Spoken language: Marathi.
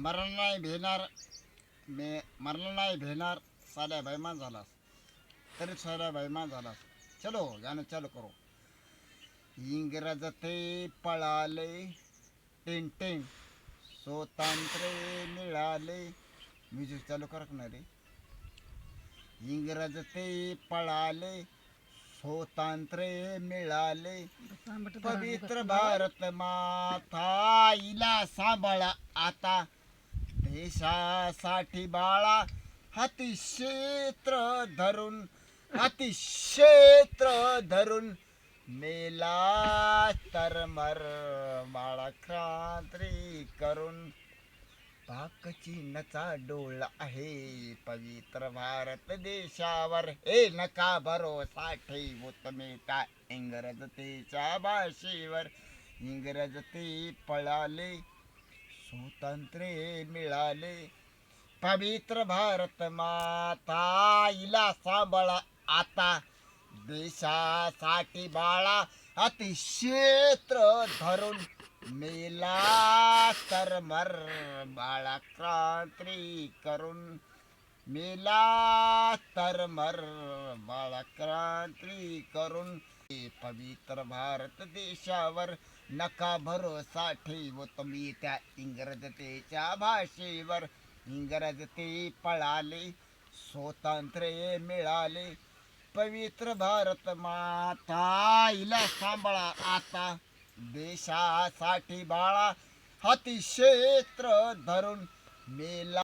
मरण नाही भेणार मरण नाही भेणार साध्या बैमान झालास तरी साध्या बैमान झालास. चलो गाणं चालू करो. इंग्रज ते पळाले टेन टेन स्वतंत्र्य मिळाले. म्युझिक चालू कर ना रे. इंग्रज ते पळाले स्वातंत्र्य मिळाले. पवित्र भारत माता हिला सांभाळा आता. देशासाठी बाळा हाती क्षेत्र धरून मेला तर मर बाळा क्रांती करून. पाकचीनचा डोळा आहे पवित्र भारत देशावर. हे नका भरोसा ठेवू तुम्ही त्या इंग्रजतेच्या भाषेवर. इंग्रज ते पळाले स्वातंत्र्य मिळाले. पवित्र भारत माता हिला सांभाळा आता. देशासाठी बाळा अति क्षेत्र धरून मेला तर मर बाळा क्रांती करून. मेला तर मर बाळा क्रांती करून. पवित्र भारत देशावर नका भरोसा ठेवू तुम्ही त्या इंग्रजतेच्या भाषेवर. इंग्रज ते पळाले स्वातंत्र्य मिळाले. पवित्र भारत माता हिला सांभाळा आता. देशासाठी बाळा हाती क्षेत्र धरून मेला